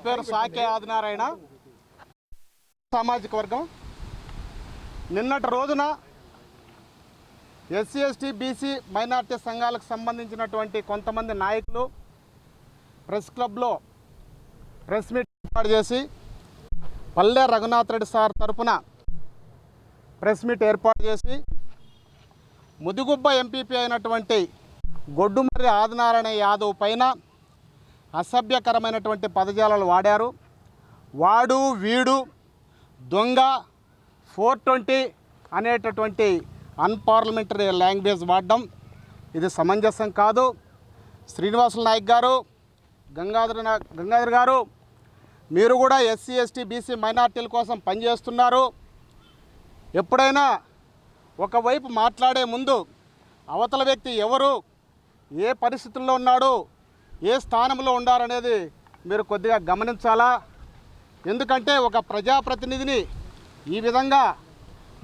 పేరు సాకే ఆదినారాయణ, సామాజిక వర్గం. నిన్నటి రోజున ఎస్సీ ఎస్టీ బీసీ మైనార్టీ సంఘాలకు సంబంధించినటువంటి కొంతమంది నాయకులు ప్రెస్ క్లబ్లో ప్రెస్ మీట్ ఏర్పాటు చేసి పల్లె రఘునాథ్ రెడ్డి సార్ తరఫున ప్రెస్ మీట్ ఏర్పాటు చేసి ముదిగుబ్బ ఎంపీపీ అయినటువంటి గొడ్డుమర్రి ఆదినారాయణ యాదవ్ పైన అసభ్యకరమైనటువంటి పదజాలాలు వాడారు. వాడు వీడు దొంగ 420 అనేటటువంటి అన్పార్లమెంటరీ లాంగ్వేజ్ వాడడం ఇది సమంజసం కాదు. శ్రీనివాసులు నాయక్ గారు, గంగాధర్ గారు, మీరు కూడా ఎస్సీ ఎస్టీ బీసీ మైనార్టీల కోసం పనిచేస్తున్నారు. ఎప్పుడైనా ఒకవైపు మాట్లాడే ముందు అవతల వ్యక్తి ఎవరు, ఏ పరిస్థితుల్లో ఉన్నాడు, ఏ స్థానంలో ఉండారనేది మీరు కొద్దిగా గమనించాలా. ఎందుకంటే ఒక ప్రజాప్రతినిధిని ఈ విధంగా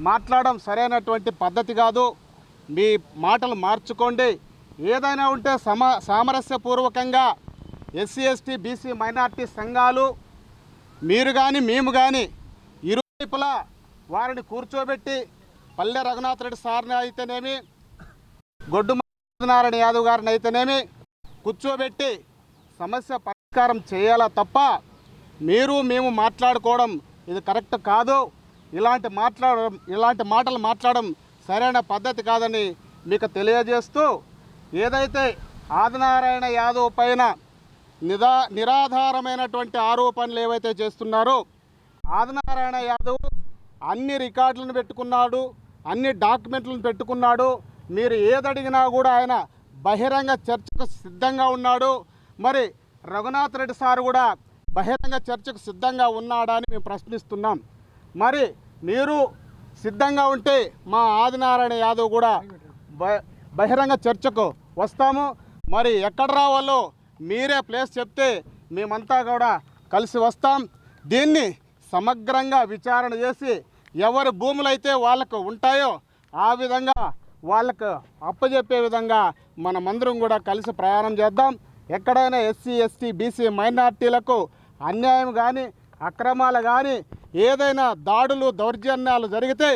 మాట్లాడడం సరైనటువంటి పద్ధతి కాదు. మీ మాటలు మార్చుకోండి. ఏదైనా ఉంటే సామరస్యపూర్వకంగా ఎస్సీ ఎస్టీ బీసీ మైనార్టీ సంఘాలు మీరు కానీ మేము కానీ ఇరువైపులా వారిని కూర్చోబెట్టి పల్లె రఘునాథ్ రెడ్డి సార్ని అయితేనేమి, గొడ్డుమర్రి నారాయణ యాదవ్ గారిని అయితేనేమి కూర్చోబెట్టి సమస్య పరిష్కారం చేయాలా తప్ప మీరు మేము మాట్లాడుకోవడం ఇది కరెక్ట్ కాదు. ఇలాంటి మాటలు మాట్లాడడం సరైన పద్ధతి కాదని మీకు తెలియజేస్తూ, ఏదైతే ఆదినారాయణ యాదవ్ పైన నిరాధారమైనటువంటి ఆరోపణలు ఏవైతే చేస్తున్నారో, ఆదినారాయణ యాదవ్ అన్ని రికార్డులను పెట్టుకున్నాడు, అన్ని డాక్యుమెంట్లను పెట్టుకున్నాడు. మీరు ఏదడిగినా కూడా ఆయన బహిరంగ చర్చకు సిద్ధంగా ఉన్నాడు. మరి రఘునాథ్ రెడ్డి సార్ కూడా బహిరంగ చర్చకు సిద్ధంగా ఉన్నాడా అని మేము ప్రశ్నిస్తున్నాం. మరి మీరు సిద్ధంగా ఉంటే మా ఆదినారాయణ యాదవ్ కూడా బహిరంగ చర్చకు వస్తాము. మరి ఎక్కడ రావాలో మీరే ప్లేస్ చెప్తే మేమంతా కూడా కలిసి వస్తాం. దీన్ని సమగ్రంగా విచారణ చేసి ఎవరి భూములైతే వాళ్ళకు ఉంటాయో ఆ విధంగా వాళ్ళకు అప్పచెప్పే విధంగా మనమందరం కూడా కలిసి ప్రయాణం చేద్దాం. ఎక్కడైనా ఎస్సీ ఎస్టీ బీసీ మైనార్టీలకు అన్యాయం కానీ అక్రమాలు కానీ ఏదైనా దాడులు దౌర్జన్యాలు జరిగితే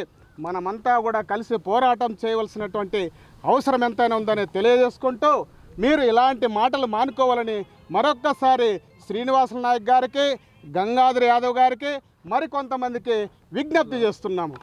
మనమంతా కూడా కలిసి పోరాటం చేయవలసినటువంటి అవసరం ఎంతైనా ఉందని తెలియజేసుకుంటూ, మీరు ఇలాంటి మాటలు మానుకోవాలని మరొక్కసారి శ్రీనివాసులు నాయక్ గారికి, గంగాధర్ యాదవ్ గారికి, మరికొంతమందికి విజ్ఞప్తి చేస్తున్నాము.